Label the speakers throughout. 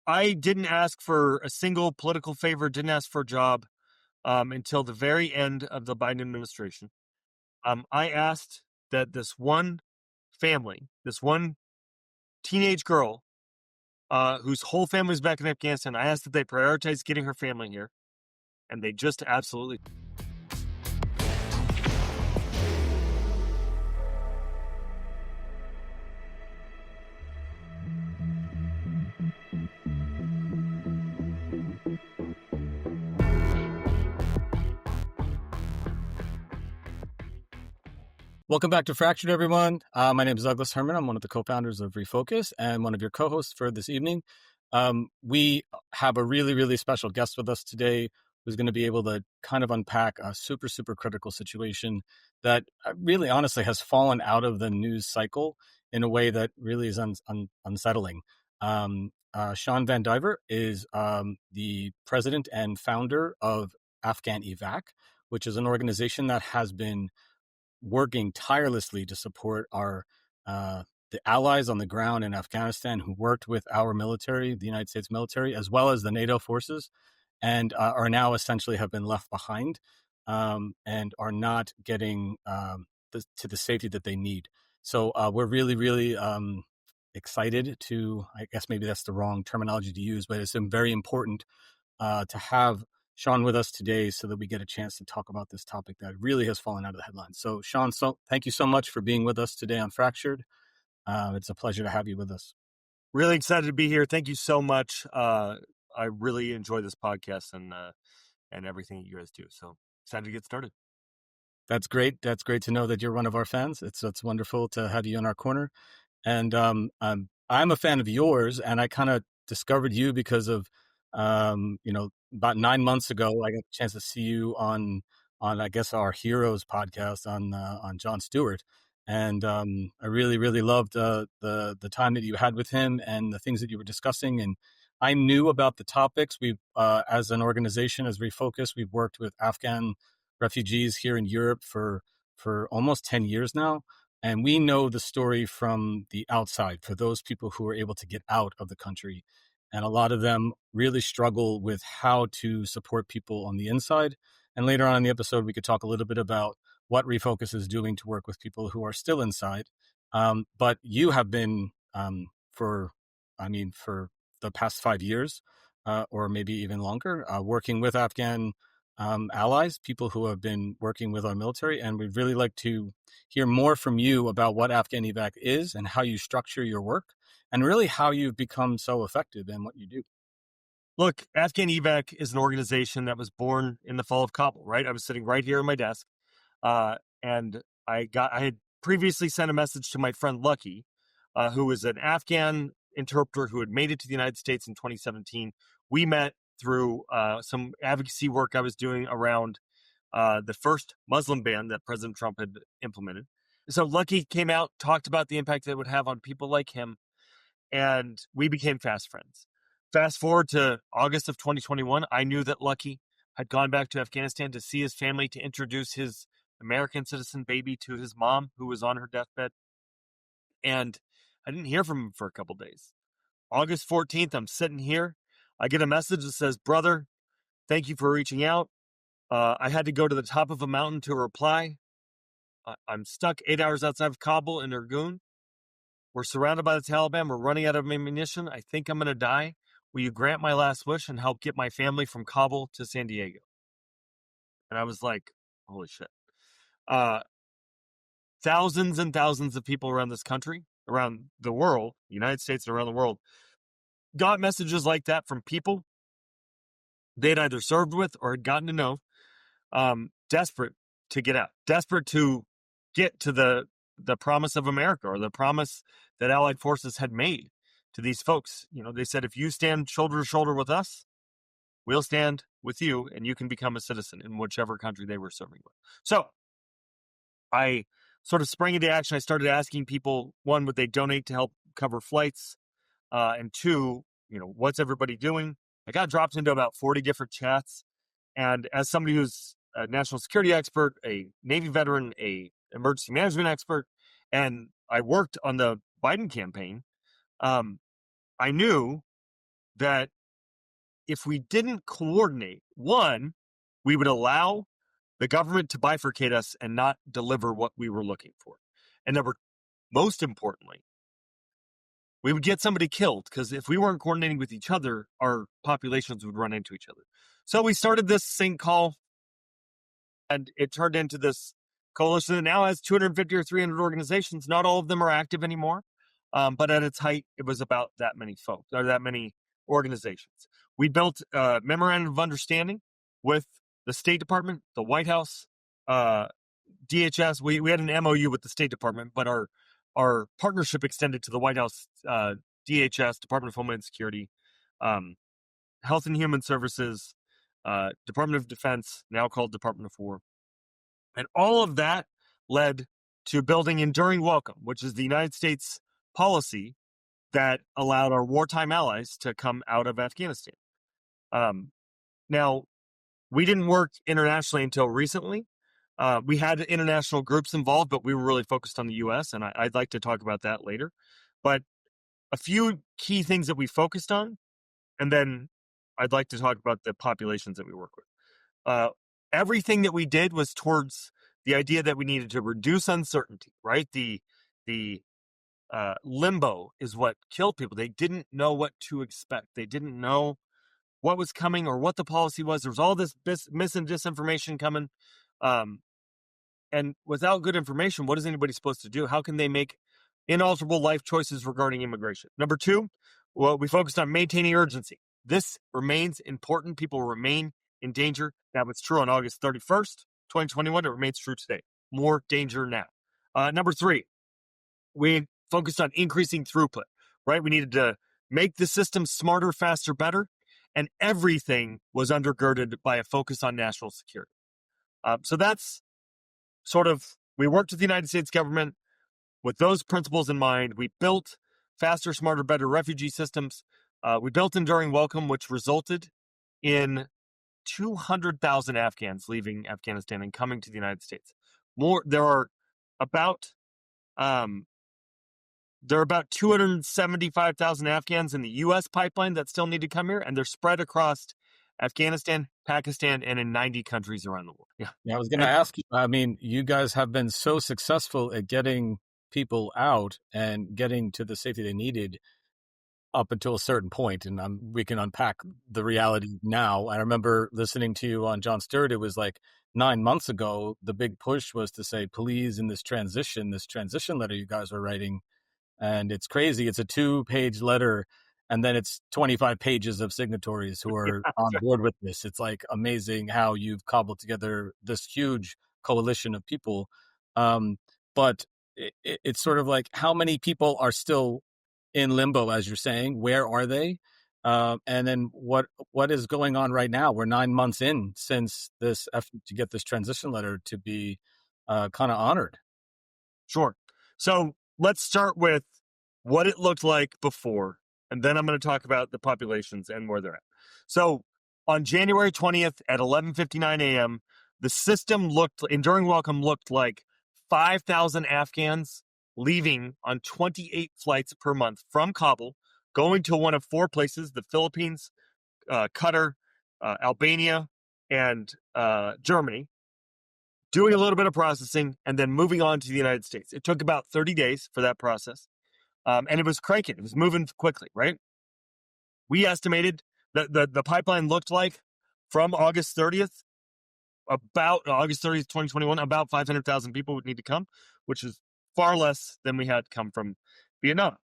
Speaker 1: I didn't ask for a single political favor, didn't ask for a job until the very end of the Biden administration. I asked that this one family, this one teenage girl whose whole family's back in Afghanistan, I asked that they prioritize getting her family here. And they just absolutely...
Speaker 2: Welcome back to Fractured, everyone. My name is Douglas Herman. I'm one of the co-founders of Refocus and one of your co-hosts for this evening. We have a really, really special guest with us today who's going to be able to kind of unpack a super, super critical situation that really honestly has fallen out of the news cycle in a way that really is unsettling. Shawn VanDiver is the president and founder of Afghan Evac, which is an organization that has been working tirelessly to support our the allies on the ground in Afghanistan who worked with our military, the United States military, as well as the NATO forces, and are now essentially have been left behind and are not getting to the safety that they need. So we're really, really excited to, I guess maybe that's the wrong terminology to use, but it's very important to have Shawn with us today so that we get a chance to talk about this topic that really has fallen out of the headlines. So Shawn, thank you so much for being with us today on Fractured. It's a pleasure to have you with us.
Speaker 1: Really excited to be here. Thank you so much. I really enjoy this podcast and everything you guys do. So excited to get started.
Speaker 2: That's great. That's great to know that you're one of our fans. It's wonderful to have you in our corner. And I'm a fan of yours, and I kind of discovered you because of about 9 months ago, I got a chance to see you on I guess our Heroes podcast on Jon Stewart, and I really, really loved the time that you had with him and the things that you were discussing. And I knew about the topics. We, as an organization, as Refocus, we've worked with Afghan refugees here in Europe for almost 10 years now, and we know the story from the outside for those people who are able to get out of the country. And a lot of them really struggle with how to support people on the inside. And later on in the episode, we could talk a little bit about what Refocus is doing to work with people who are still inside. But you have been, for the past 5 years, or maybe even longer, working with Afghan allies, people who have been working with our military. And we'd really like to hear more from you about what Afghan Evac is and how you structure your work, and really how you've become so effective in what you do.
Speaker 1: Look, Afghan Evac is an organization that was born in the fall of Kabul, right? I was sitting right here at my desk, and I had previously sent a message to my friend Lucky, who was an Afghan interpreter who had made it to the United States in 2017. We met through some advocacy work I was doing around the first Muslim ban that President Trump had implemented. So Lucky came out, talked about the impact that it would have on people like him, and we became fast friends. Fast forward to August of 2021, I knew that Lucky had gone back to Afghanistan to see his family, to introduce his American citizen baby to his mom, who was on her deathbed. And I didn't hear from him for a couple days. August 14th, I'm sitting here. I get a message that says, "Brother, thank you for reaching out. I had to go to the top of a mountain to reply. I'm stuck 8 hours outside of Kabul in Irgun. We're surrounded by the Taliban. We're running out of ammunition. I think I'm going to die. Will you grant my last wish and help get my family from Kabul to San Diego?" And I was like, holy shit. Thousands and thousands of people around this country, around the world, United States and around the world, got messages like that from people they'd either served with or had gotten to know, desperate to get out, desperate to get to the promise of America, or the promise that Allied forces had made to these folks. You know, they said, if you stand shoulder to shoulder with us, we'll stand with you, and you can become a citizen in whichever country they were serving with. So I sort of sprang into action. I started asking people, one, would they donate to help cover flights? And two, what's everybody doing? I got dropped into about 40 different chats. And as somebody who's a national security expert, a Navy veteran, a emergency management expert, and I worked on the Biden campaign, I knew that if we didn't coordinate, one, we would allow the government to bifurcate us and not deliver what we were looking for. And most importantly, we would get somebody killed, because if we weren't coordinating with each other, our populations would run into each other. So we started this thing called, and it turned into this coalition that now has 250 or 300 organizations. Not all of them are active anymore, but at its height, it was about that many folks, or that many organizations. We built a memorandum of understanding with the State Department, the White House, DHS. We had an MOU with the State Department, but our partnership extended to the White House, DHS, Department of Homeland Security, Health and Human Services, Department of Defense, now called Department of War. And all of that led to building Enduring Welcome, which is the United States policy that allowed our wartime allies to come out of Afghanistan. Now, we didn't work internationally until recently. We had international groups involved, but we were really focused on the U.S., and I'd like to talk about that later. But a few key things that we focused on, and then I'd like to talk about the populations that we work with. Everything that we did was towards the idea that we needed to reduce uncertainty, right? The limbo is what killed people. They didn't know what to expect. They didn't know what was coming or what the policy was. There was all this mis and disinformation coming. And without good information, what is anybody supposed to do? How can they make inalterable life choices regarding immigration? Number two, well, we focused on maintaining urgency. This remains important. People remain in danger. That was true on August 31st, 2021. It remains true today. More danger now. Number three, we focused on increasing throughput, right? We needed to make the system smarter, faster, better. And everything was undergirded by a focus on national security. So that's sort of, we worked with the United States government with those principles in mind. We built faster, smarter, better refugee systems. We built Enduring Welcome, which resulted in 200,000 Afghans leaving Afghanistan and coming to the United States. There are about 275,000 Afghans in the U.S. pipeline that still need to come here, and they're spread across Afghanistan, Pakistan, and in 90 countries around the world.
Speaker 2: Yeah, I was going to ask you, I mean, you guys have been so successful at getting people out and getting to the safety they needed up until a certain point, and we can unpack the reality now. I remember listening to you on Jon Stewart. It was like 9 months ago, the big push was to say, please, in this transition letter you guys are writing, and it's crazy. It's a 2-page letter, and then it's 25 pages of signatories who are on board with this. It's like amazing how you've cobbled together this huge coalition of people. But it's sort of like, how many people are still in limbo, as you're saying? Where are they? And then what is going on right now? We're 9 months in since this effort to get this transition letter to be kind of honored.
Speaker 1: Sure. So let's start with what it looked like before, and then I'm going to talk about the populations and where they're at. So on January 20th at 11:59 a.m., the system Enduring Welcome looked like 5,000 Afghans leaving on 28 flights per month from Kabul, going to one of 4 places: the Philippines, Qatar, Albania, and Germany, doing a little bit of processing, and then moving on to the United States. It took about 30 days for that process. And it was cranking. It was moving quickly, right? We estimated that the pipeline looked like from August 30th, 2021, about 500,000 people would need to come, which is far less than we had come from Vietnam.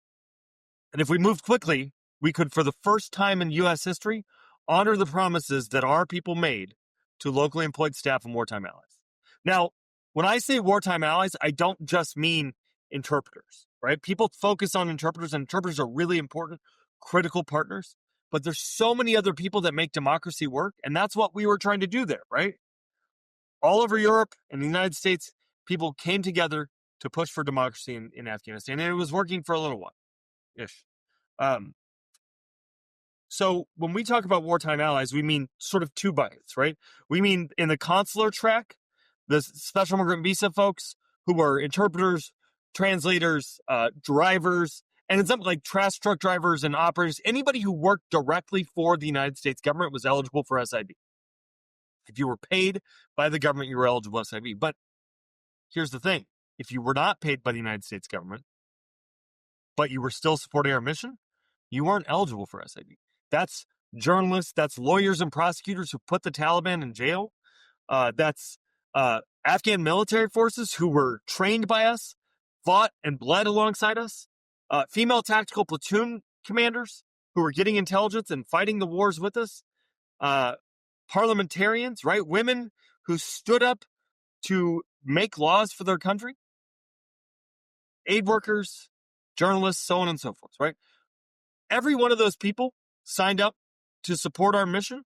Speaker 1: And if we moved quickly, we could, for the first time in U.S. history, honor the promises that our people made to locally employed staff and wartime allies. Now, when I say wartime allies, I don't just mean interpreters, right? People focus on interpreters, and interpreters are really important, critical partners. But there's so many other people that make democracy work, and that's what we were trying to do there, right? All over Europe and the United States, people came together to push for democracy in Afghanistan, and it was working for a little while-ish. So when we talk about wartime allies, we mean sort of 2 buckets, right? We mean in the consular track, the special immigrant visa folks who are interpreters, translators, drivers, And it's something like trash truck drivers and operators. Anybody who worked directly for the United States government was eligible for SIV. If you were paid by the government, you were eligible for SIV. But here's the thing. If you were not paid by the United States government, but you were still supporting our mission, you weren't eligible for SIV. That's journalists, that's lawyers and prosecutors who put the Taliban in jail. That's Afghan military forces who were trained by us, fought and bled alongside us. Female tactical platoon commanders who were getting intelligence and fighting the wars with us. Parliamentarians, right? Women who stood up to make laws for their country. Aid workers, journalists, so on and so forth, right? Every one of those people signed up to support our mission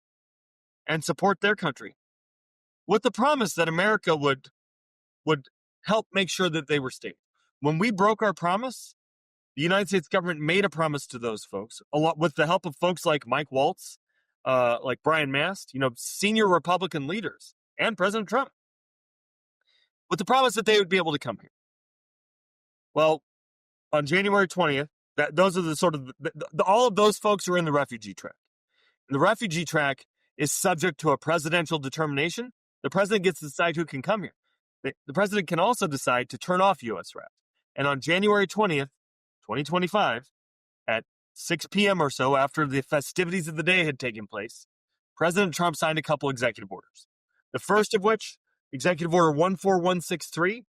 Speaker 1: and support their country with the promise that America would help make sure that they were stable. When we broke our promise, the United States government made a promise to those folks, a lot with the help of folks like Mike Waltz, like Brian Mast, senior Republican leaders, and President Trump, with the promise that they would be able to come here. Well, on January 20th, those are the sort of all of those folks are in the refugee track. And the refugee track is subject to a presidential determination. The president gets to decide who can come here. The president can also decide to turn off U.S. RAP. And on January 20th, 2025, at 6 p.m. or so, after the festivities of the day had taken place, President Trump signed a couple executive orders. The first of which, Executive Order 14163,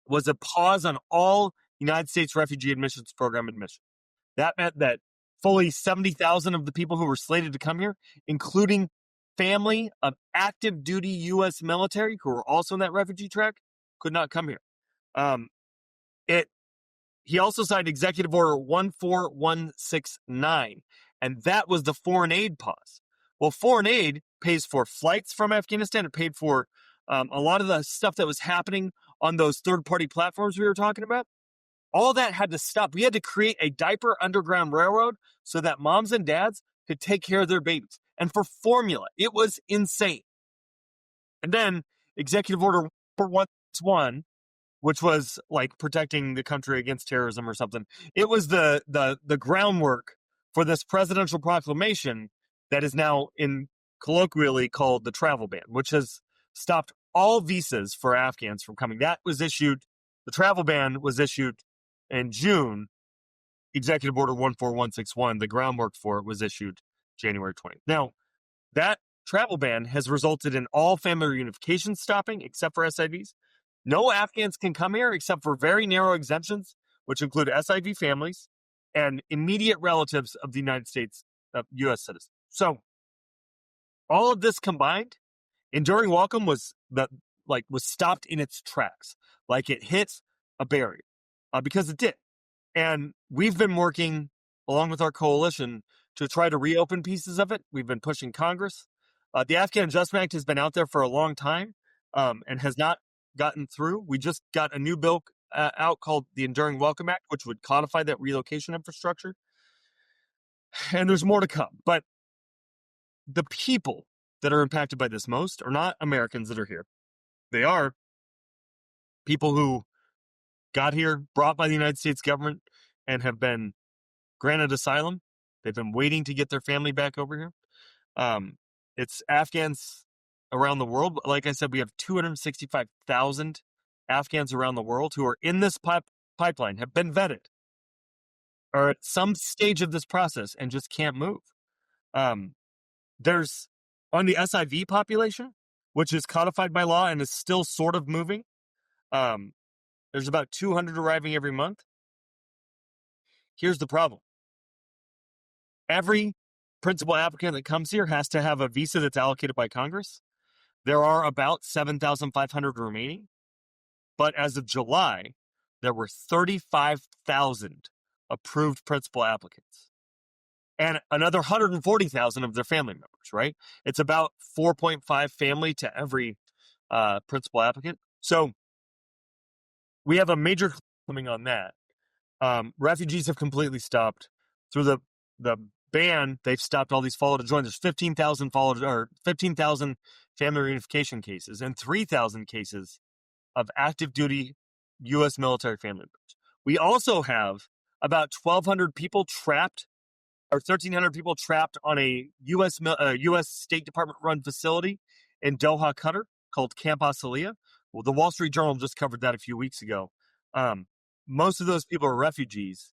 Speaker 1: was a pause on all United States Refugee Admissions Program admission. That meant that fully 70,000 of the people who were slated to come here, including family of active duty U.S. military who were also in that refugee track, could not come here. He also signed Executive Order 14169, and that was the foreign aid pause. Well, foreign aid pays for flights from Afghanistan. It paid for a lot of the stuff that was happening on those third-party platforms we were talking about. All that had to stop. We had to create a diaper underground railroad so that moms and dads could take care of their babies. And for formula, it was insane. And then Executive Order 411, which was like protecting the country against terrorism or something. It was the groundwork for this presidential proclamation that is now colloquially called the travel ban, which has stopped all visas for Afghans from coming. The travel ban was issued in June. Executive Order 14161, the groundwork for it, was issued January 20th. Now, that travel ban has resulted in all family reunification stopping except for SIVs. No Afghans can come here except for very narrow exemptions, which include SIV families and immediate relatives of the United States, U.S. citizens. So, all of this combined, enduring welcome was stopped in its tracks, like it hit a barrier, because it did. And we've been working along with our coalition to try to reopen pieces of it. We've been pushing Congress. The Afghan Adjustment Act has been out there for a long time and has not gotten through. We just got a new bill out called the Enduring Welcome Act, which would codify that relocation infrastructure. And there's more to come. But the people that are impacted by this most are not Americans that are here. They are people who got here, brought by the United States government, and have been granted asylum. They've been waiting to get their family back over here. It's Afghans around the world. Like I said, we have 265,000 Afghans around the world who are in this pipeline, have been vetted, are at some stage of this process and just can't move. There's, on the SIV population, which is codified by law and is still sort of moving, there's about 200 arriving every month. Here's the problem. Every principal applicant that comes here has to have a visa that's allocated by Congress. There are about 7,500 remaining. But as of July, there were 35,000 approved principal applicants and another 140,000 of their family members, right? It's about 4.5 family to every principal applicant. So we have a major coming on that. Refugees have completely stopped. Through the ban, they've stopped all these follow to join. There's 15,000 15,000 family reunification cases and 3,000 cases of active duty U.S. military family members. We also have about 1,200 people trapped, or 1,300 people trapped on a U.S. State Department run facility in Doha, Qatar, called Camp Asaliya. Well, the Wall Street Journal just covered that a few weeks ago. Most of those people are refugees,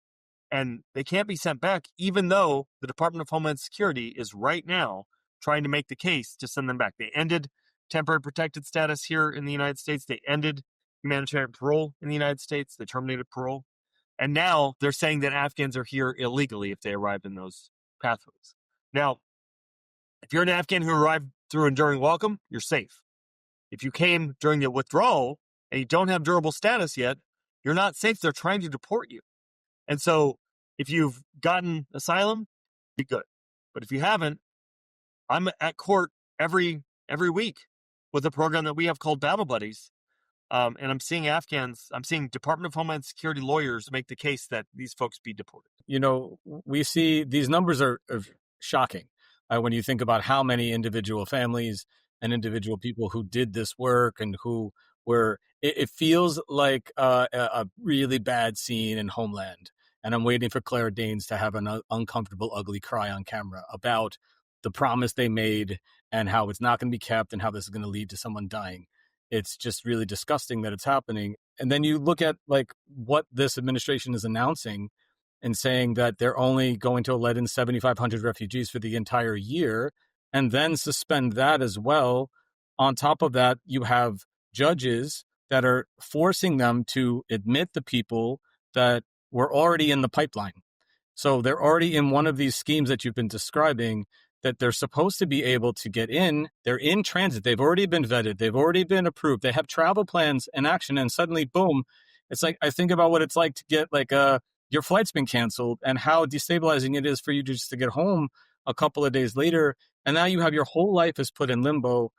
Speaker 1: and they can't be sent back, even though the Department of Homeland Security is right now trying to make the case to send them back. They ended temporary protected status here in the United States. They ended humanitarian parole in the United States. They terminated parole. And now they're saying that Afghans are here illegally if they arrive in those pathways. Now, if you're an Afghan who arrived through Enduring Welcome, you're safe. If you came during the withdrawal and you don't have durable status yet, you're not safe. They're trying to deport you. And so if you've gotten asylum, be good. But if you haven't, I'm at court every week with a program that we have called Battle Buddies. And I'm seeing Department of Homeland Security lawyers make the case that these folks be deported.
Speaker 2: We see these numbers are shocking when you think about how many individual families and individual people who did this work and who were, it feels like a really bad scene in Homeland. And I'm waiting for Claire Danes to have an uncomfortable, ugly cry on camera about the promise they made and how it's not going to be kept and how this is going to lead to someone dying. It's just really disgusting that it's happening. And then you look at like what this administration is announcing and saying that they're only going to let in 7,500 refugees for the entire year and then suspend that as well. On top of that, you have judges that are forcing them to admit the people that were already in the pipeline. So they're already in one of these schemes that you've been describing that they're supposed to be able to get in. They're in transit. They've already been vetted. They've already been approved. They have travel plans in action. And suddenly, boom, it's like, I think about what it's like to get like your flight's been canceled and how destabilizing it is for you just to get home a couple of days later. And now you have your whole life is put in limbo.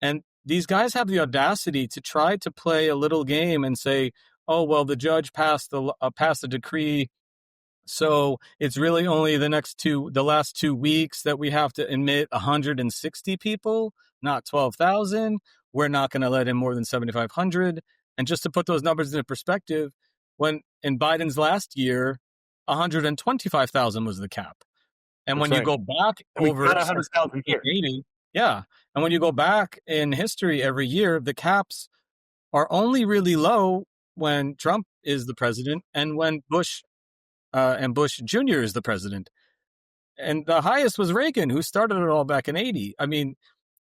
Speaker 2: And these guys have the audacity to try to play a little game and say, oh, well, the judge passed a decree. So it's really only the last 2 weeks that we have to admit 160 people, not 12,000. We're not going to let in more than 7,500. And just to put those numbers into perspective, when in Biden's last year, 125,000 was the cap. And when you go back over
Speaker 1: 100,000 here.
Speaker 2: Yeah. And when you go back in history every year, the caps are only really low when Trump is the president and when Bush Jr. is the president. And the highest was Reagan, who started it all back in 80. I mean,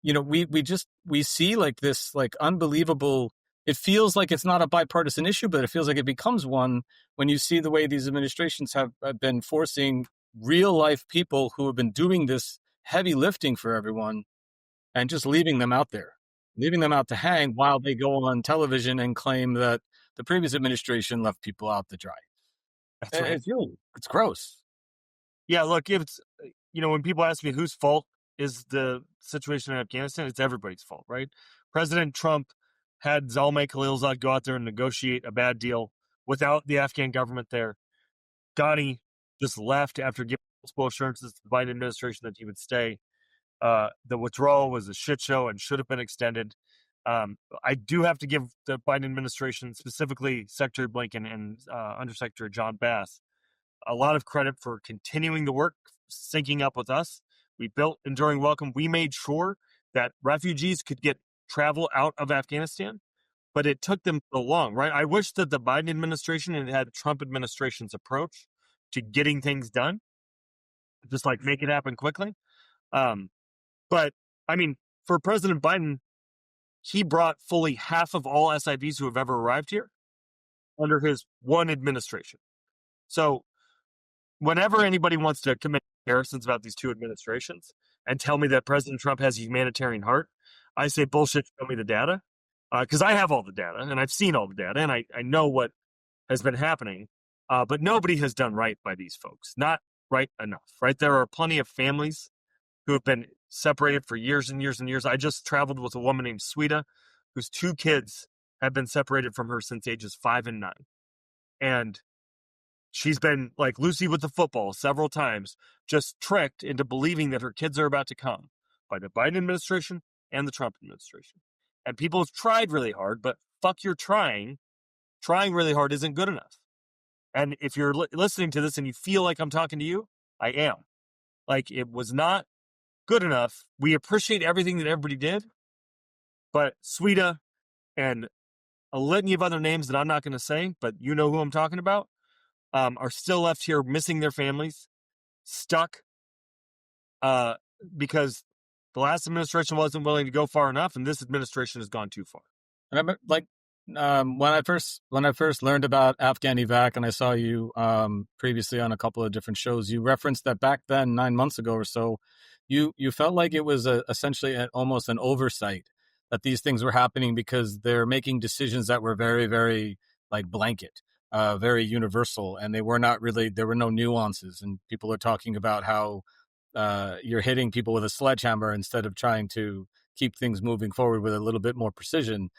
Speaker 2: we see like this like unbelievable, it feels like it's not a bipartisan issue, but it feels like it becomes one when you see the way these administrations have been forcing real life people who have been doing this heavy lifting for everyone and just leaving them out to hang while they go on television and claim that the previous administration left people out to dry.
Speaker 1: That's right.
Speaker 2: It's gross.
Speaker 1: Yeah, look, it's, when people ask me whose fault is the situation in Afghanistan, it's everybody's fault, right? President Trump had Zalmay Khalilzad go out there and negotiate a bad deal without the Afghan government there. Ghani just left after giving multiple assurances to the Biden administration that he would stay. The withdrawal was a shit show and should have been extended. I do have to give the Biden administration, specifically Secretary Blinken and Undersecretary John Bass, a lot of credit for continuing the work, syncing up with us. We built Enduring Welcome. We made sure that refugees could get travel out of Afghanistan, but it took them so long, right? I wish that the Biden administration had the Trump administration's approach to getting things done, just like make it happen quickly. But I mean, for President Biden, he brought fully half of all SIVs who have ever arrived here under his one administration. So whenever anybody wants to commit comparisons about these two administrations and tell me that President Trump has a humanitarian heart, I say bullshit, show me the data. Because I have all the data and I've seen all the data and I know what has been happening. But nobody has done right by these folks. Not right enough, right? There are plenty of families who have been separated for years and years and years. I just traveled with a woman named Sweeta, whose 2 kids have been separated from her since ages 5 and 9. And she's been like Lucy with the football several times, just tricked into believing that her kids are about to come by the Biden administration and the Trump administration. And people have tried really hard, but fuck your trying. Trying really hard isn't good enough. And if you're listening to this and you feel like I'm talking to you, I am. Like, it was not good enough. We appreciate everything that everybody did, but Sweden and a litany of other names that I'm not going to say, but you know who I'm talking about, are still left here missing their families, stuck, uh, because the last administration wasn't willing to go far enough, and this administration has gone too far.
Speaker 2: And I like when I first learned about Afghan evac, and I saw you previously on a couple of different shows, you referenced that back then, 9 months ago or so, you felt like it was essentially almost an oversight that these things were happening because they're making decisions that were very, very like blanket, very universal, and they were not really, there were no nuances, and people are talking about how you're hitting people with a sledgehammer instead of trying to keep things moving forward with a little bit more precision.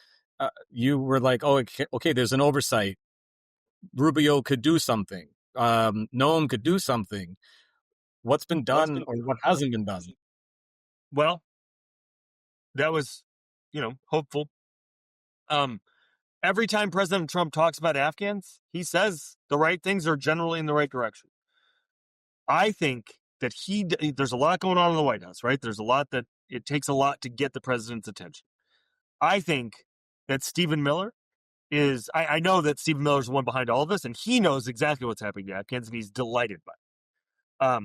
Speaker 2: You were like, oh, okay, there's an oversight. Rubio could do something. Noam could do something. What's been done or what hasn't been done?
Speaker 1: Well, that was, hopeful. Every time President Trump talks about Afghans, he says the right things are generally in the right direction. I think that there's a lot going on in the White House, right? There's a lot that it takes a lot to get the president's attention. I think that Stephen Miller I know that Stephen Miller's the one behind all of this, and he knows exactly what's happening to Afghans, and he's delighted by it.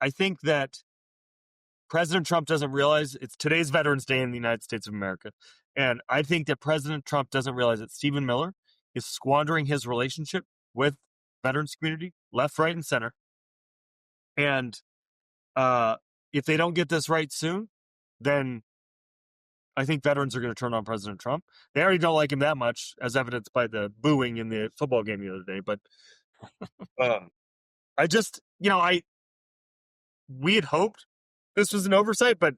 Speaker 1: I think that President Trump doesn't realize it's today's Veterans Day in the United States of America. And I think that President Trump doesn't realize that Stephen Miller is squandering his relationship with veterans community, left, right, and center. And if they don't get this right soon, then I think veterans are going to turn on President Trump. They already don't like him that much, as evidenced by the booing in the football game the other day. But I just, we had hoped this was an oversight, but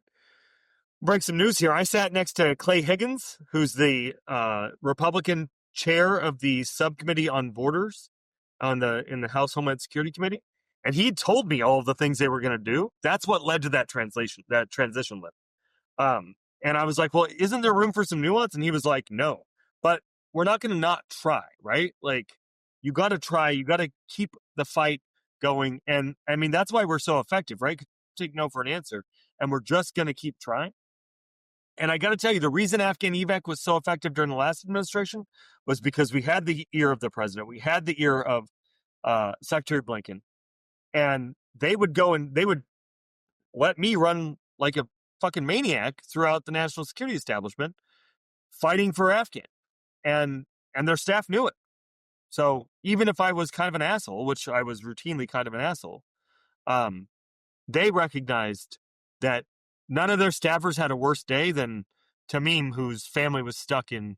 Speaker 1: bring some news here. I sat next to Clay Higgins, who's the Republican chair of the subcommittee on borders in the House Homeland Security Committee, and he told me all of the things they were going to do. That's what led to that transition list. And I was like, well, isn't there room for some nuance? And he was like, no, but we're not going to not try, right? Like, you got to try. You got to keep the fight going. And I mean, that's why we're so effective, right? Take no for an answer, and we're just going to keep trying. And I got to tell you, the reason Afghan evac was so effective during the last administration was because we had the ear of the president. We had the ear of Secretary Blinken. And they would go and they would let me run like a fucking maniac throughout the national security establishment fighting for Afghan. And their staff knew it. So even if I was kind of an asshole, which I was routinely kind of an asshole, they recognized that none of their staffers had a worse day than Tamim, whose family was stuck in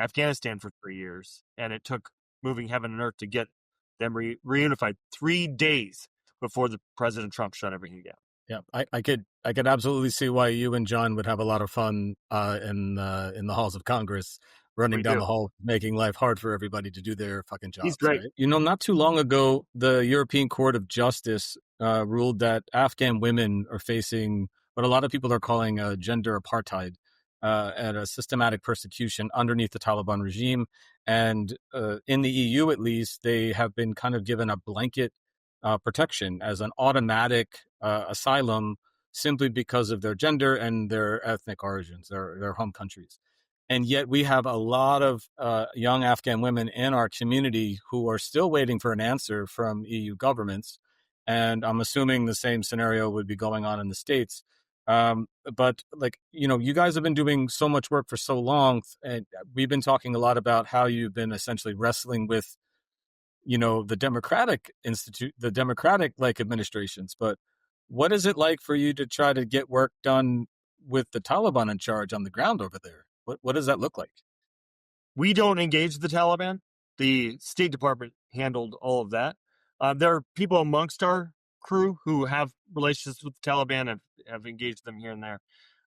Speaker 1: Afghanistan for 3 years, and it took moving heaven and earth to get them reunified 3 days before the President Trump shut everything down.
Speaker 2: Yeah, I could absolutely see why you and John would have a lot of fun in the halls of Congress, running down the hall, making life hard for everybody to do their fucking jobs.
Speaker 1: He's great.
Speaker 2: Right? Not too long ago, the European Court of Justice ruled that Afghan women are facing what a lot of people are calling a gender apartheid and a systematic persecution underneath the Taliban regime. And in the EU, at least, they have been kind of given a blanket protection as an automatic asylum simply because of their gender and their ethnic origins, their home countries. And yet we have a lot of young Afghan women in our community who are still waiting for an answer from EU governments. And I'm assuming the same scenario would be going on in the States. But you guys have been doing so much work for so long, and we've been talking a lot about how you've been essentially wrestling with the Democratic administrations. But what is it like for you to try to get work done with the Taliban in charge on the ground over there? What does that look like?
Speaker 1: We don't engage the Taliban. The State Department handled all of that. There are people amongst our crew who have relationships with the Taliban and have engaged them here and there.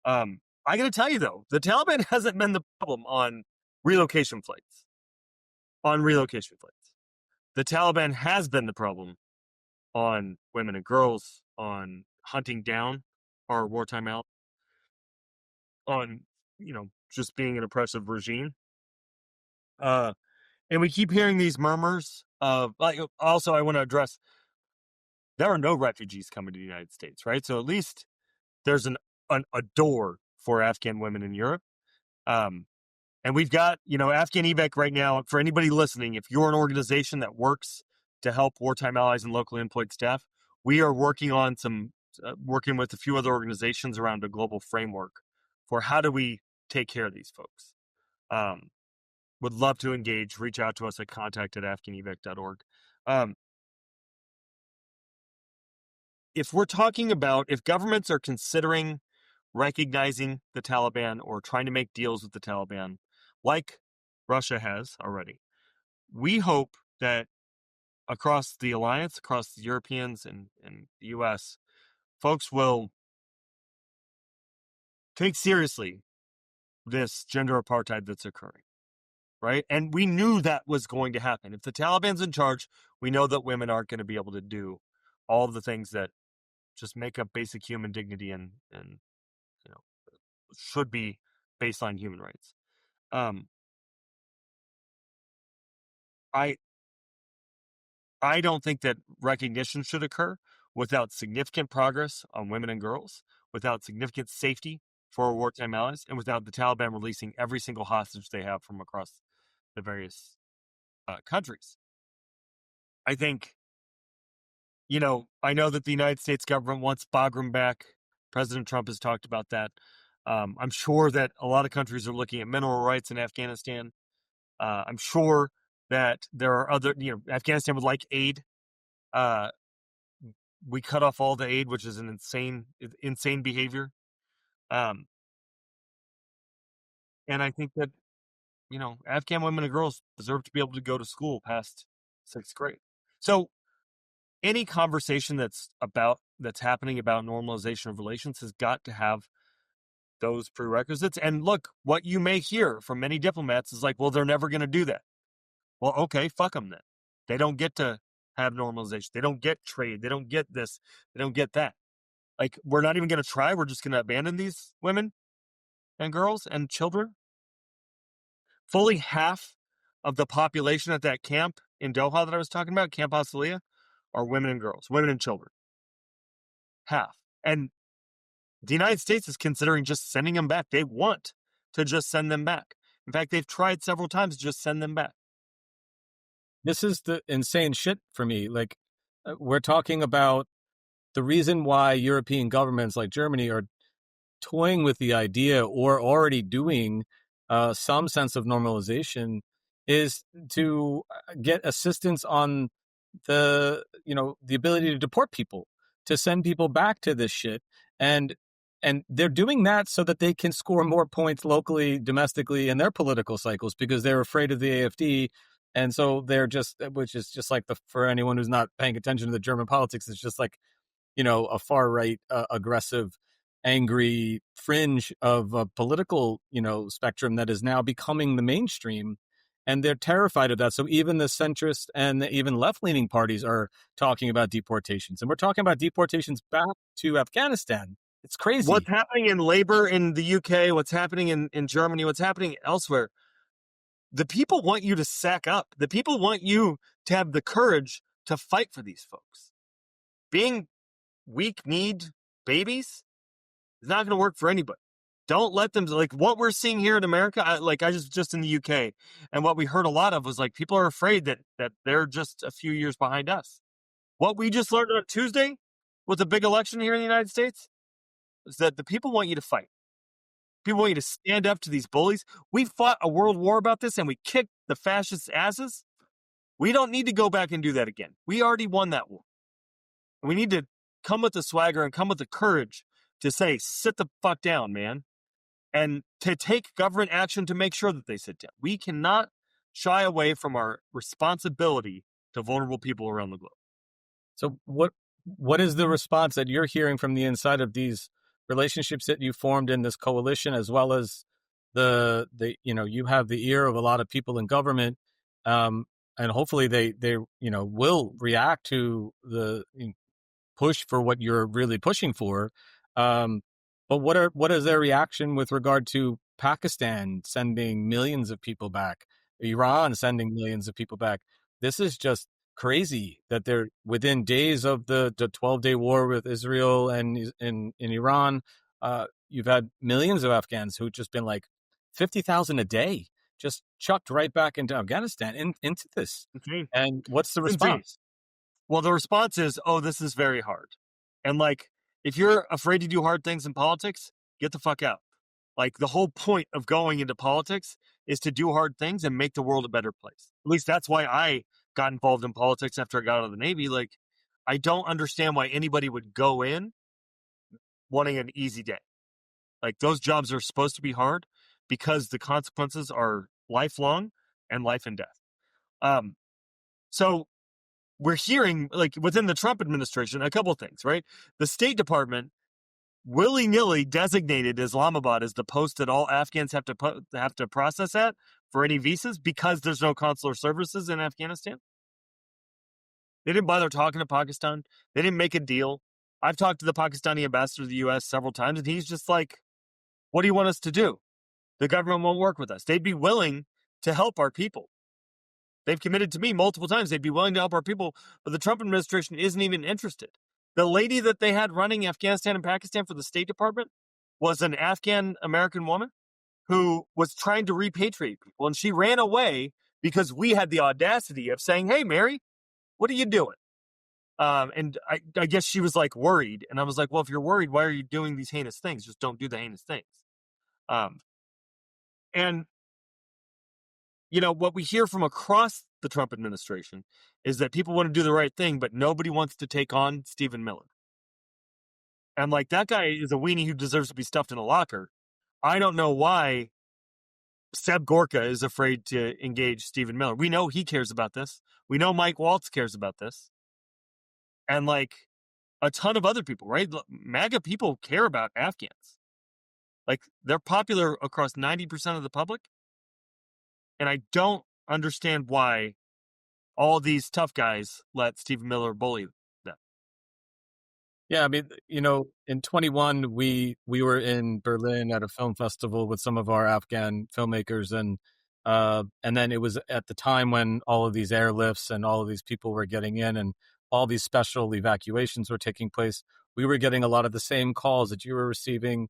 Speaker 1: I got to tell you, though, the Taliban hasn't been the problem on relocation flights. The Taliban has been the problem on women and girls, on hunting down our wartime allies, on, just being an oppressive regime. And we keep hearing these murmurs Also, I want to address there are no refugees coming to the United States, right? So at least there's a door for Afghan women in Europe. Um, and we've got, Afghan evac right now. For anybody listening, if you're an organization that works to help wartime allies and locally employed staff, we are working on working with a few other organizations around a global framework for how do we take care of these folks. Would love to engage. Reach out to us at contact@afghanevac.org. Um, if we're talking about if governments are considering recognizing the Taliban or trying to make deals with the Taliban, like Russia has already, we hope that across the alliance, across the Europeans and the US, folks will take seriously this gender apartheid that's occurring, right? And we knew that was going to happen. If the Taliban's in charge, we know that women aren't going to be able to do all of the things that just make up basic human dignity and you know should be baseline human rights. Um, I I don't think that recognition should occur without significant progress on women and girls, without significant safety for our wartime allies, and without the Taliban releasing every single hostage they have from across the various countries. I think, I know that the United States government wants Bagram back. President Trump has talked about that. I'm sure that a lot of countries are looking at mineral rights in Afghanistan. I'm sure that there are other, Afghanistan would like aid. Uh, we cut off all the aid, which is an insane behavior. Um, and I think that, Afghan women and girls deserve to be able to go to school past sixth grade. So any conversation that's happening about normalization of relations has got to have those prerequisites. And look, what you may hear from many diplomats is like, well, they're never going to do that. Well, okay, fuck them then. They don't get to have normalization. They don't get trade. They don't get this. They don't get that. Like, we're not even going to try. We're just going to abandon these women and girls and children. Fully half of the population at that camp in Doha that I was talking about, Camp Asaliya, are women and girls, women and children. Half. And the United States is considering just sending them back. They want to just send them back. In fact, they've tried several times to just send them back.
Speaker 2: This is the insane shit for me. Like, we're talking about the reason why European governments like Germany are toying with the idea or already doing some sense of normalization is to get assistance on the ability to deport people, to send people back to this shit. And they're doing that so that they can score more points locally, domestically in their political cycles because they're afraid of the AfD. And so they're just, which is just like for anyone who's not paying attention to the German politics, it's just like, a far right, aggressive, angry fringe of a political, spectrum that is now becoming the mainstream. And they're terrified of that. So even the centrist and even left-leaning parties are talking about deportations. And we're talking about deportations back to Afghanistan. It's crazy.
Speaker 1: What's happening in labor in the UK, what's happening in Germany, what's happening elsewhere, the people want you to sack up. The people want you to have the courage to fight for these folks. Being weak-kneed babies is not going to work for anybody. Don't let them, like what we're seeing here in America, I was just in the UK, and what we heard a lot of was like people are afraid that they're just a few years behind us. What we just learned on Tuesday with the big election here in the United States is that the people want you to fight. People want you to stand up to these bullies. We fought a world war about this and we kicked the fascists' asses. We don't need to go back and do that again. We already won that war. We need to come with the swagger and come with the courage to say, sit the fuck down, man. And to take government action to make sure that they sit down. We cannot shy away from our responsibility to vulnerable people around the globe.
Speaker 2: So what is the response that you're hearing from the inside of these relationships that you formed in this coalition, as well as the you have the ear of a lot of people in government, and hopefully they will react to the push for what you're really pushing for. But what is their reaction with regard to Pakistan sending millions of people back, Iran sending millions of people back? this is just crazy that they're within days of the 12-day war with Israel and in Iran. You've had millions of Afghans who've just been like 50,000 a day, just chucked right back into Afghanistan, into this.
Speaker 1: Insane.
Speaker 2: And what's the
Speaker 1: It's insane.
Speaker 2: response?
Speaker 1: Well, the response is, oh, this is very hard. And like, if you're afraid to do hard things in politics, get the fuck out. Like, the whole point of going into politics is to do hard things and make the world a better place. At least that's why I got involved in politics after I got out of the Navy. Like, I don't understand why anybody would go in wanting an easy day. Like, those jobs are supposed to be hard because the consequences are lifelong and life and death. So we're hearing, like, within the Trump administration, a couple of things, right? The State Department willy-nilly designated Islamabad as the post that all Afghans have to process at for any visas because there's no consular services in Afghanistan. They didn't bother talking to Pakistan. They didn't make a deal. I've talked to the Pakistani ambassador to the U.S. several times, and he's just like, what do you want us to do? The government won't work with us. They'd be willing to help our people. They've committed to me multiple times. They'd be willing to help our people, but the Trump administration isn't even interested. The lady that they had running Afghanistan and Pakistan for the State Department was an Afghan American woman who was trying to repatriate people, and she ran away because we had the audacity of saying, hey, Mary, what are you doing? And I guess she was like worried. And I was like, well, if you're worried, why are you doing these heinous things? Just don't do the heinous things. And, you know, what we hear from across the Trump administration is that people want to do the right thing, but nobody wants to take on Stephen Miller. And like, that guy is a weenie who deserves to be stuffed in a locker. I don't know why Seb Gorka is afraid to engage Stephen Miller. We know he cares about this. We know Mike Waltz cares about this. And like a ton of other people, right? MAGA people care about Afghans. Like, they're popular across 90% of the public. And I don't understand why all these tough guys let Stephen Miller bully them.
Speaker 2: Yeah, I mean, you know, in 21, we were in Berlin at a film festival with some of our Afghan filmmakers, and then it was at the time when all of these airlifts and all of these people were getting in, and all these special evacuations were taking place. We were getting a lot of the same calls that you were receiving.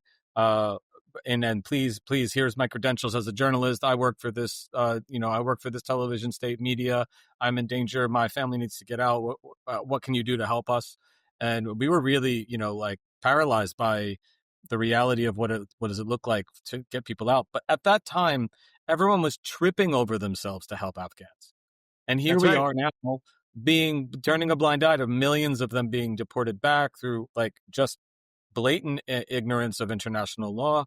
Speaker 2: And then please, here's my credentials as a journalist. I work for this, I work for this television state media. I'm in danger. My family needs to get out. What can you do to help us? And we were really, you know, like paralyzed by the reality of what does it look like to get people out. But at that time, everyone was tripping over themselves to help Afghans. And here we are now, turning a blind eye to millions of them being deported back through like just blatant ignorance of international law.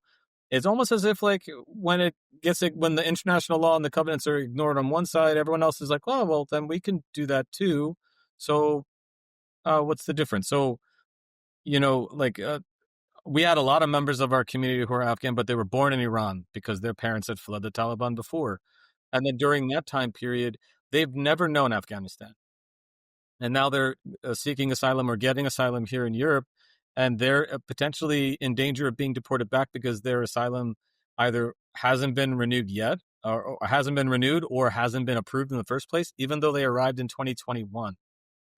Speaker 2: It's almost as if like when the international law and the covenants are ignored on one side, everyone else is like, oh, well, then we can do that too. So what's the difference? So, you know, like we had a lot of members of our community who are Afghan, but they were born in Iran because their parents had fled the Taliban before. And then during that time period, they've never known Afghanistan. And now they're seeking asylum or getting asylum here in Europe. And they're potentially in danger of being deported back because their asylum either hasn't been renewed yet or hasn't been renewed or hasn't been approved in the first place, even though they arrived in 2021.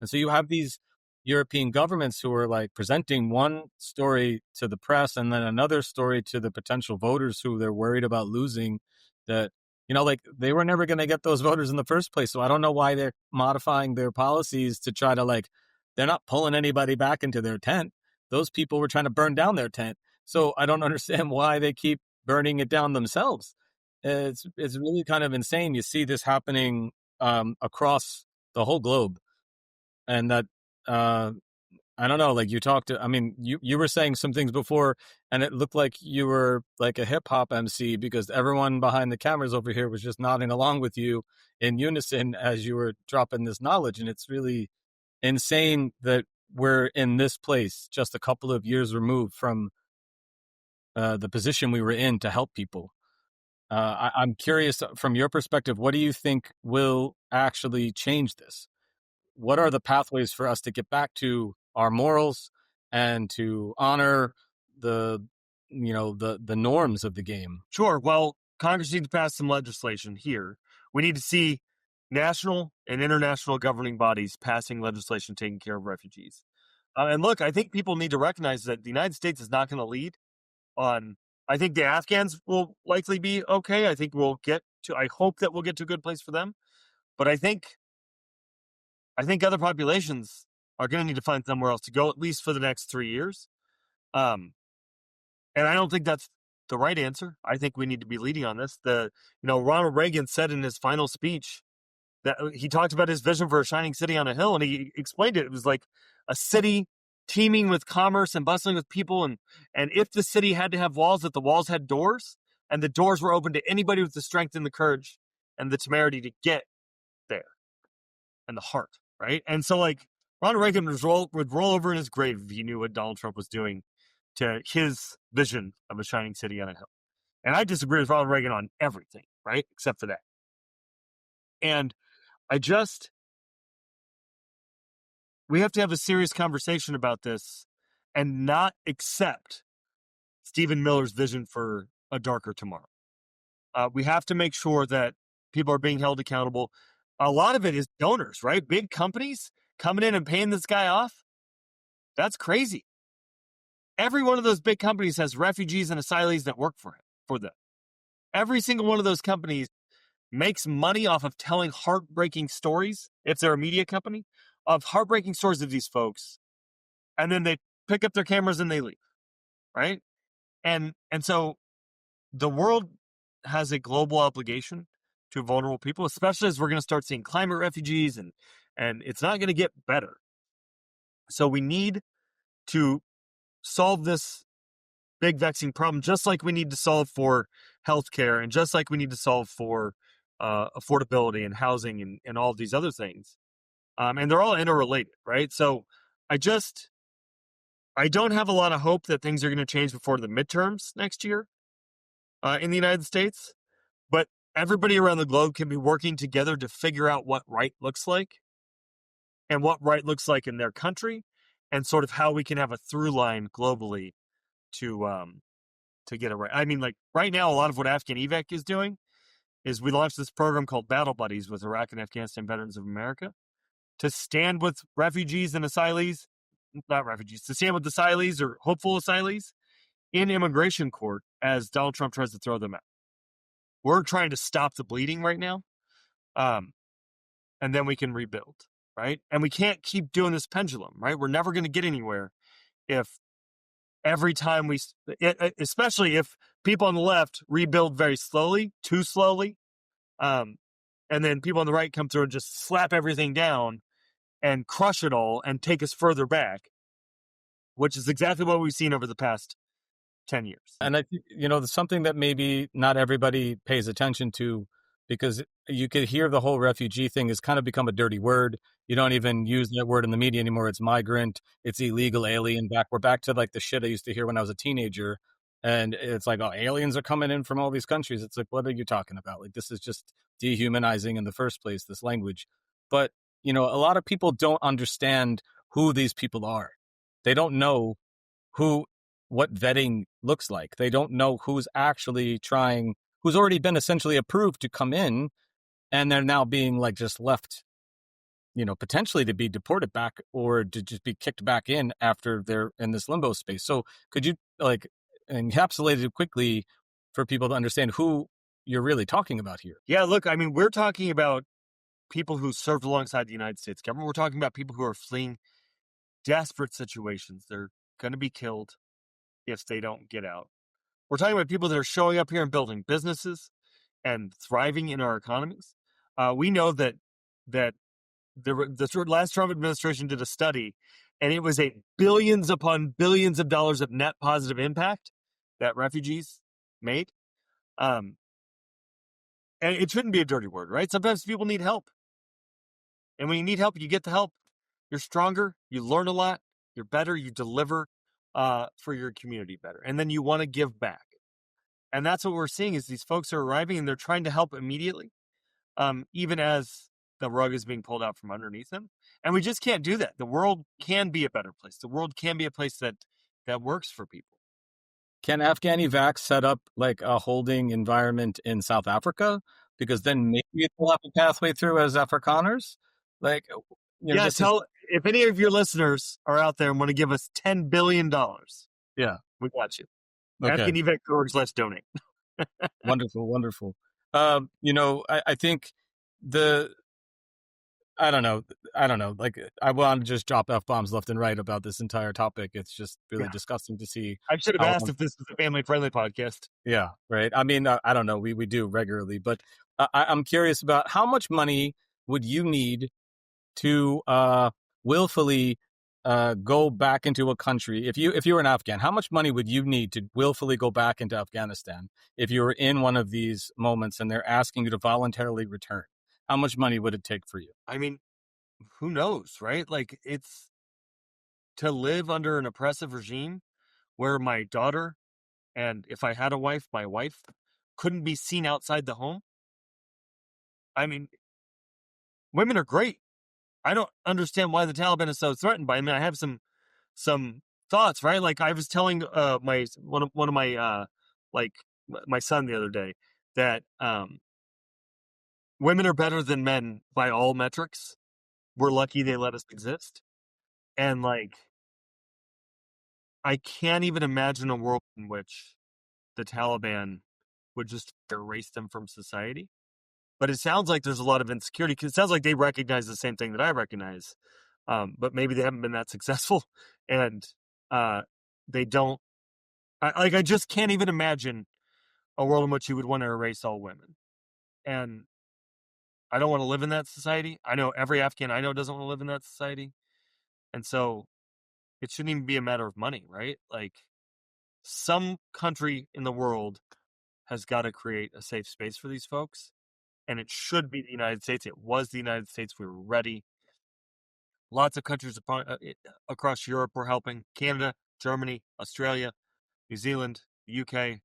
Speaker 2: And so you have these European governments who are like presenting one story to the press and then another story to the potential voters who they're worried about losing, that, you know, like they were never going to get those voters in the first place. So I don't know why they're modifying their policies to try to like, they're not pulling anybody back into their tent. Those people were trying to burn down their tent. So I don't understand why they keep burning it down themselves. It's really kind of insane. You see this happening across the whole globe. And that, I don't know, like you were saying some things before and it looked like you were like a hip hop MC because everyone behind the cameras over here was just nodding along with you in unison as you were dropping this knowledge. And it's really insane that we're in this place just a couple of years removed from the position we were in to help people. I'm curious from your perspective, what do you think will actually change this? What are the pathways for us to get back to our morals and to honor the norms of the game?
Speaker 1: Sure. Well, Congress needs to pass some legislation here. We need to see national and international governing bodies passing legislation taking care of refugees. And look, I think people need to recognize that the United States is not going to lead on. I think the Afghans will likely be okay. I think I hope that we'll get to a good place for them. But I think other populations are going to need to find somewhere else to go, at least for the next 3 years. And I don't think that's the right answer. I think we need to be leading on this. Ronald Reagan said in his final speech that he talked about his vision for a shining city on a hill, and he explained it. It was like a city teeming with commerce and bustling with people. And if the city had to have walls, that the walls had doors, and the doors were open to anybody with the strength and the courage and the temerity to get there, and the heart, right? And so, like, Ronald Reagan would roll over in his grave if he knew what Donald Trump was doing to his vision of a shining city on a hill. And I disagree with Ronald Reagan on everything, right? Except for that. And we have to have a serious conversation about this and not accept Stephen Miller's vision for a darker tomorrow. We have to make sure that people are being held accountable. A lot of it is donors, right? Big companies coming in and paying this guy off. That's crazy. Every one of those big companies has refugees and asylees that work for them. Every single one of those companies makes money off of telling heartbreaking stories, if they're a media company, of heartbreaking stories of these folks. And then they pick up their cameras and they leave, right? And so the world has a global obligation to vulnerable people, especially as we're going to start seeing climate refugees, and it's not going to get better. So we need to solve this big vexing problem, just like we need to solve for healthcare, and just like we need to solve for affordability and housing and all of these other things. And they're all interrelated, right? So I don't have a lot of hope that things are going to change before the midterms next year in the United States. But everybody around the globe can be working together to figure out what right looks like, and what right looks like in their country, and sort of how we can have a through line globally to get it right. I mean, like, right now, a lot of what Afghan evac is doing is we launched this program called Battle Buddies with Iraq and Afghanistan Veterans of America to stand with refugees and asylees, not refugees, to stand with asylees or hopeful asylees in immigration court as Donald Trump tries to throw them out. We're trying to stop the bleeding right now, and then we can rebuild, right? And we can't keep doing this pendulum, right? We're never going to get anywhere if every time especially if people on the left rebuild very slowly, too slowly, and then people on the right come through and just slap everything down and crush it all and take us further back, which is exactly what we've seen over the past 10 years.
Speaker 2: And I think, something that maybe not everybody pays attention to, because you could hear the whole refugee thing has kind of become a dirty word. You don't even use that word in the media anymore. It's migrant, it's illegal alien. We're back to like the shit I used to hear when I was a teenager. And it's like, oh, aliens are coming in from all these countries. It's like, what are you talking about? Like, this is just dehumanizing in the first place, this language. But, a lot of people don't understand who these people are. They don't know what vetting looks like. They don't know who's actually who's already been essentially approved to come in, and they're now being like just left, potentially to be deported back or to just be kicked back in after they're in this limbo space. So could you like encapsulate it quickly for people to understand who you're really talking about here?
Speaker 1: Yeah, look, I mean, we're talking about people who served alongside the United States government. We're talking about people who are fleeing desperate situations. They're going to be killed if they don't get out. We're talking about people that are showing up here and building businesses and thriving in our economies. We know that the last Trump administration did a study, and it was a billions upon billions of dollars of net positive impact that refugees made. And it shouldn't be a dirty word, right? Sometimes people need help. And when you need help, you get the help. You're stronger, you learn a lot, you're better, you deliver for your community better. And then you want to give back. And that's what we're seeing is these folks are arriving and they're trying to help immediately, even as the rug is being pulled out from underneath them. And we just can't do that. The world can be a better place. The world can be a place that works for people.
Speaker 2: Can Afghan evac set up like a holding environment in South Africa? because then maybe we'll have a pathway through as Afrikaners. Like,
Speaker 1: Yeah,
Speaker 2: this is,
Speaker 1: tell if any of your listeners are out there and want to give us $10 billion,
Speaker 2: yeah.
Speaker 1: we got you.
Speaker 2: Okay.
Speaker 1: AfghanEvac.org/donate.
Speaker 2: Wonderful. Wonderful. I think the, I don't know. I don't know. Like, I want to just drop F-bombs left and right about this entire topic. It's just really
Speaker 1: Yeah,
Speaker 2: disgusting to see
Speaker 1: I should have
Speaker 2: how,
Speaker 1: asked if this was a family-friendly podcast.
Speaker 2: yeah, right. I mean, I don't know. We do regularly, but I'm curious about how much money would you need to willfully go back into a country if you were an Afghan? How much money would you need to willfully go back into Afghanistan if you were in one of these moments and they're asking you to voluntarily return? How much money would it take for you?
Speaker 1: I mean, who knows, right? Like, it's to live under an oppressive regime where my daughter, and if I had a wife, my wife couldn't be seen outside the home. I mean, women are great. I don't understand why the Taliban is so threatened by. I mean, I have some thoughts, right? Like, I was telling my one of my like my son the other day that women are better than men by all metrics. We're lucky they let us exist. And like, I can't even imagine a world in which the Taliban would just erase them from society. But it sounds like there's a lot of insecurity because it sounds like they recognize the same thing that I recognize. But maybe they haven't been that successful, and they don't. I just can't even imagine a world in which you would want to erase all women, and I don't want to live in that society. I know every Afghan I know doesn't want to live in that society, and so it shouldn't even be a matter of money, right? Like, some country in the world has got to create a safe space for these folks, and it should be the United States. It was the United States. We were ready. Lots of countries across Europe were helping. Canada, Germany, Australia, New Zealand, the UK.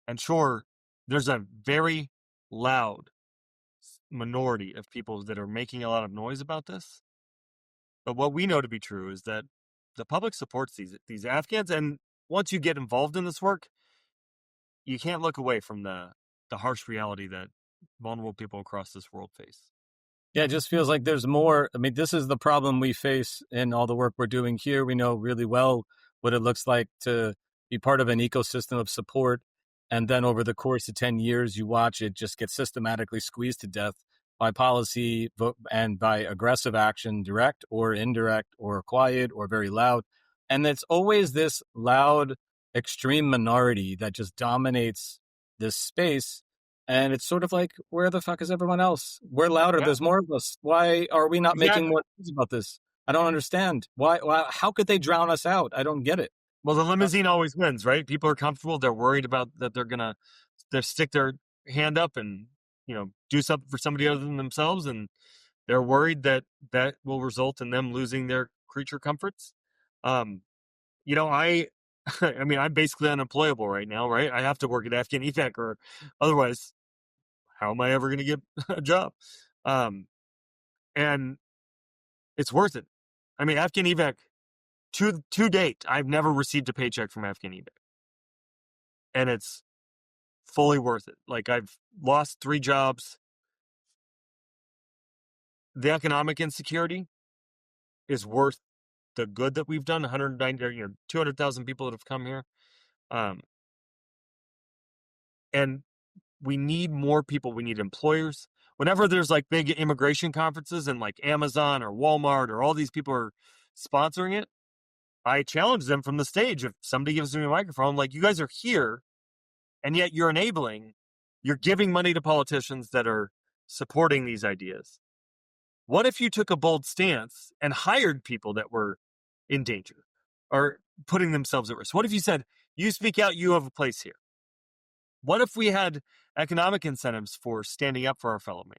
Speaker 1: And sure, there's a very loud minority of people that are making a lot of noise about this. But what we know to be true is that the public supports these Afghans. And once you get involved in this work, you can't look away from the harsh reality that vulnerable people across this world face.
Speaker 2: Yeah, it just feels like there's more. I mean, this is the problem we face in all the work we're doing here. We know really well what it looks like to be part of an ecosystem of support. And then over the course of 10 years, you watch it just get systematically squeezed to death by policy and by aggressive action, direct or indirect or quiet or very loud. And it's always this loud, extreme minority that just dominates this space. And it's sort of like, where the fuck is everyone else? We're louder.
Speaker 1: Yeah,
Speaker 2: There's more of us. Why are we not making
Speaker 1: exactly.
Speaker 2: more news about this? I don't understand. Why? How could they drown us out? I don't get it.
Speaker 1: Well, the limousine always wins, right? People are comfortable. They're worried about that they stick their hand up and do something for somebody other than themselves, and they're worried that that will result in them losing their creature comforts. Um, I, I mean, I'm basically unemployable right now, right? I have to work at Afghan evac, or otherwise, how am I ever going to get a job? Um, and it's worth it. I mean, Afghan evac, to date, I've never received a paycheck from Afghan evac, and it's fully worth it. Like, I've lost 3 jobs. The economic insecurity is worth the good that we've done. 190, 200,000 people that have come here. Um, and we need more people. We need employers. Whenever there's like big immigration conferences and like Amazon or Walmart or all these people are sponsoring it, I challenge them from the stage. If somebody gives me a microphone, like, you guys are here and yet you're giving money to politicians that are supporting these ideas. What if you took a bold stance and hired people that were in danger or putting themselves at risk? What if you said, you speak out, you have a place here? What if we had economic incentives for standing up for our fellow man?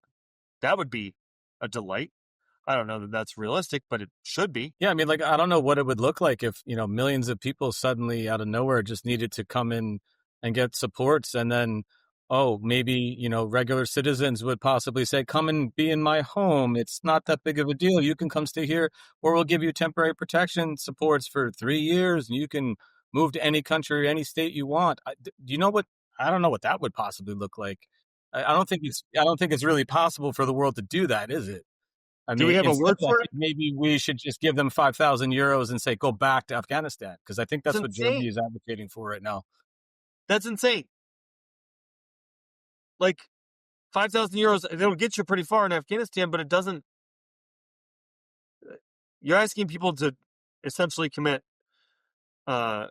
Speaker 1: That would be a delight. I don't know that that's realistic, but it should be.
Speaker 2: Yeah, I mean, like, I don't know what it would look like if, millions of people suddenly out of nowhere just needed to come in and get supports. And then, oh, maybe, regular citizens would possibly say, come and be in my home. It's not that big of a deal. You can come stay here, or we'll give you temporary protection supports for 3 years and you can move to any country or any state you want. Do you know what? I don't know what that would possibly look like. I don't think it's really possible for the world to do that, is it? I
Speaker 1: Do we
Speaker 2: mean,
Speaker 1: have a
Speaker 2: instead,
Speaker 1: word
Speaker 2: I
Speaker 1: for it?
Speaker 2: think maybe we should just give them 5,000 euros and say, go back to Afghanistan. Because I think
Speaker 1: It's
Speaker 2: that's what Germany
Speaker 1: insane.
Speaker 2: is advocating for right now.
Speaker 1: That's insane. Like 5,000 euros, it'll get you pretty far in Afghanistan, but it doesn't. You're asking people to essentially commit uh,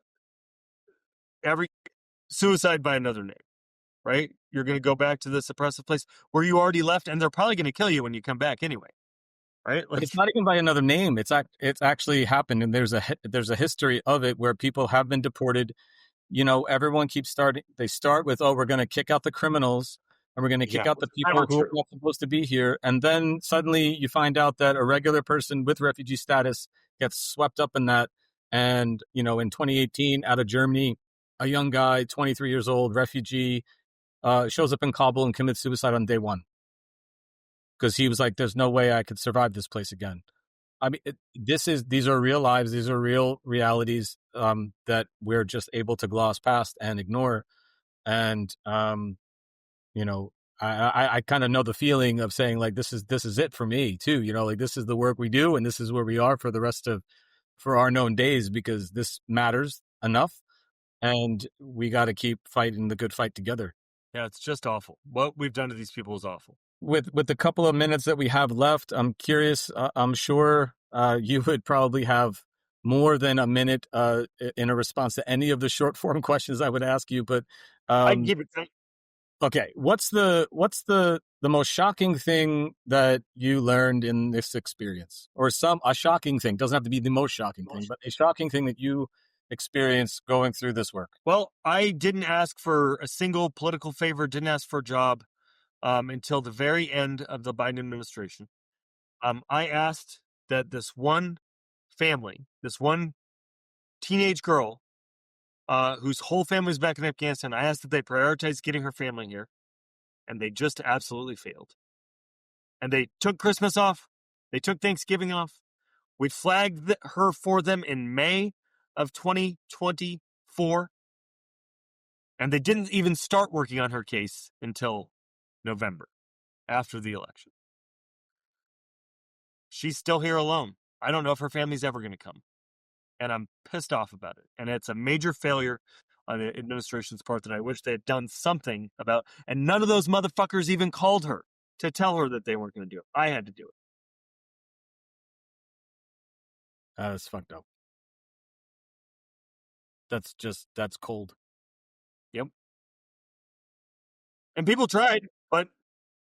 Speaker 1: every suicide by another name, right? You're going to go back to this oppressive place where you already left, and they're probably going to kill you when you come back anyway, right?
Speaker 2: But
Speaker 1: Like,
Speaker 2: it's not even by another name. It's actually happened, and there's a history of it where people have been deported. You know, everyone keeps starting. They start with, "Oh, we're going to kick out the criminals, and we're going to kick
Speaker 1: yeah,
Speaker 2: out the
Speaker 1: never
Speaker 2: people who are
Speaker 1: true.
Speaker 2: not supposed to be here." And then suddenly you find out that a regular person with refugee status gets swept up in that. And you know, in 2018, out of Germany, a young guy, 23 years old, refugee, shows up in Kabul and commits suicide on day one because he was like, "There's no way I could survive this place again." I mean, these are real lives. These are real realities that we're just able to gloss past and ignore. And you know, I kind of know the feeling of saying like this is it for me too. You know, like this is the work we do, and this is where we are for the rest of for our known days because this matters enough, and we got to keep fighting the good fight together.
Speaker 1: Yeah, it's just awful. What we've done to these people is awful.
Speaker 2: With the couple of minutes that we have left, I'm curious. I'm sure you would probably have more than a minute in a response to any of the short form questions I would ask you. But
Speaker 1: I can keep it.
Speaker 2: okay, what's the most shocking thing that you learned in this experience, or a shocking thing? Doesn't have to be the most shocking thing, but a shocking thing that you experienced going through this work.
Speaker 1: Well, I didn't ask for a single political favor, didn't ask for a job until the very end of the Biden administration. I asked that this one family, this one teenage girl, whose whole family's back in Afghanistan, I asked that they prioritize getting her family here, and they just absolutely failed. And they took Christmas off, they took Thanksgiving off. We flagged her for them in May of 2024, and they didn't even start working on her case until November, after the election. She's still here alone. I don't know if her family's ever going to come. And I'm pissed off about it. And it's a major failure on the administration's part that I wish they had done something about. And none of those motherfuckers even called her to tell her that they weren't going to do it. I had to do it.
Speaker 2: That's fucked up. That's cold.
Speaker 1: Yep. And people tried, but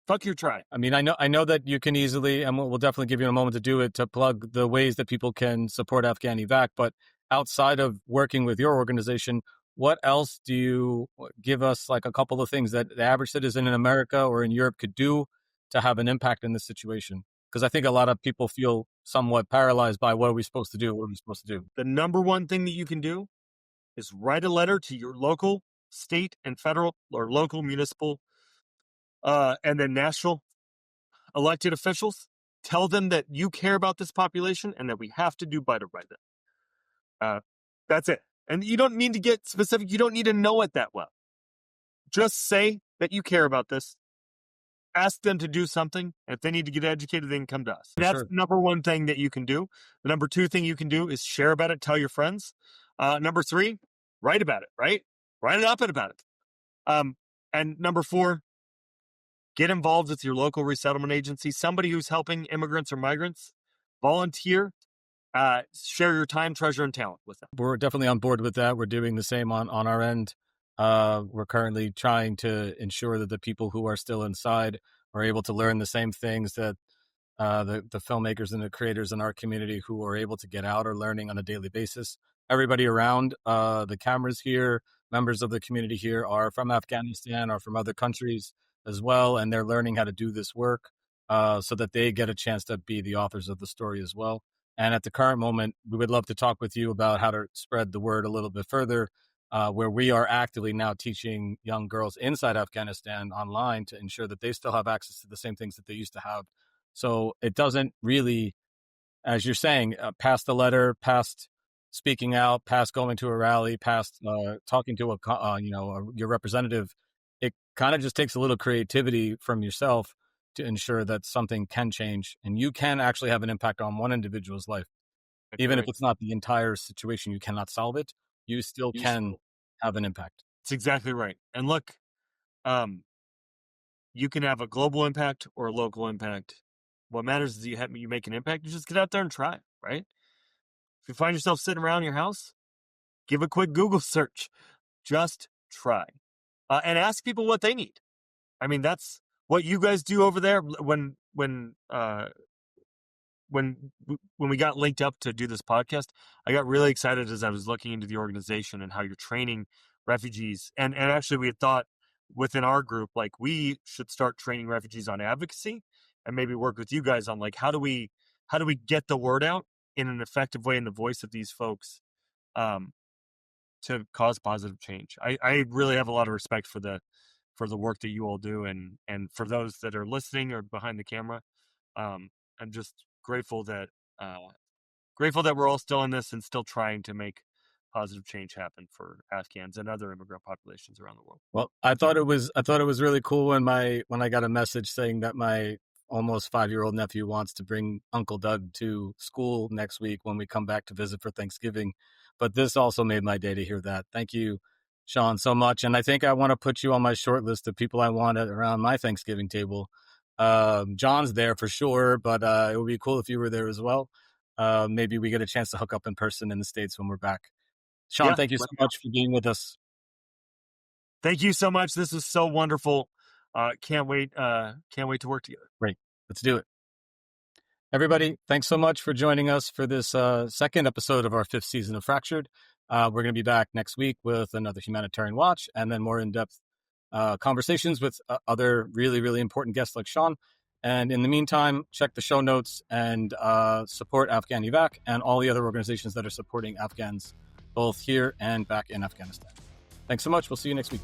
Speaker 1: fuck your try.
Speaker 2: I mean, I know that you can easily, and we'll definitely give you a moment to do it, to plug the ways that people can support Afghan evac. But outside of working with your organization, what else do you give us, like a couple of things that the average citizen in America or in Europe could do to have an impact in this situation? Because I think a lot of people feel somewhat paralyzed by what are we supposed to do? What are we supposed to do?
Speaker 1: The number one thing that you can do is write a letter to your local, state, and federal or local municipal, and then national elected officials. Tell them that you care about this population and that we have to do better by them. That's it. And you don't need to get specific. You don't need to know it that well. Just say that you care about this. Ask them to do something. If they need to get educated, they can come to us. That's the number one thing that you can do. The number two thing you can do is share about it, tell your friends. Number three, write about it, right? Write it up and about it. And number four, get involved with your local resettlement agency, somebody who's helping immigrants or migrants. Volunteer. Share your time, treasure, and talent with them.
Speaker 2: We're definitely on board with that. We're doing the same on our end. We're currently trying to ensure that the people who are still inside are able to learn the same things that the filmmakers and the creators in our community who are able to get out are learning on a daily basis. Everybody around the cameras here, members of the community here are from Afghanistan or from other countries as well, and they're learning how to do this work so that they get a chance to be the authors of the story as well. And at the current moment, we would love to talk with you about how to spread the word a little bit further, where we are actively now teaching young girls inside Afghanistan online to ensure that they still have access to the same things that they used to have. So it doesn't really, as you're saying, past the letter, past speaking out, past going to a rally, past talking to your representative. it kind of just takes a little creativity from yourself to ensure that something can change and you can actually have an impact on one individual's life. Even if
Speaker 1: Right.
Speaker 2: it's not the entire situation, you cannot solve it, you still can have an impact.
Speaker 1: It's exactly right. And look, you can have a global impact or a local impact. What matters is you make an impact. You just get out there and try, right? If you find yourself sitting around your house, give a quick Google search. Just try. And ask people what they need. I mean, that's what you guys do over there. When we got linked up to do this podcast, I got really excited as I was looking into the organization and how you're training refugees. And actually, we had thought within our group, like, we should start training refugees on advocacy and maybe work with you guys on, like, how do we get the word out in an effective way in the voice of these folks, um, to cause positive change. I really have a lot of respect for the work that you all do, and for those that are listening or behind the camera. I'm just uh, grateful that we're all still in this and still trying to make positive change happen for Afghans and other immigrant populations around the world.
Speaker 2: Well, I thought it was really cool when I got a message saying that my almost 5-year-old nephew wants to bring Uncle Doug to school next week when we come back to visit for Thanksgiving. But this also made my day to hear that. Thank you, Shawn, so much. And I think I want to put you on my short list of people I want around my Thanksgiving table. John's there for sure, but it would be cool if you were there as well. Maybe we get a chance to hook up in person in the States when we're back. Shawn,
Speaker 1: Yeah.
Speaker 2: thank you so much for being with us.
Speaker 1: Thank you so much. This was so wonderful. Can't wait to work together.
Speaker 2: Great. Let's do it. Everybody, thanks so much for joining us for this second episode of our 5th season of Fractured. We're going to be back next week with another Humanitarian Watch and then more in-depth conversations with other really, really important guests like Shawn. And in the meantime, check the show notes and support Afghan Evac and all the other organizations that are supporting Afghans both here and back in Afghanistan. Thanks so much. We'll see you next week.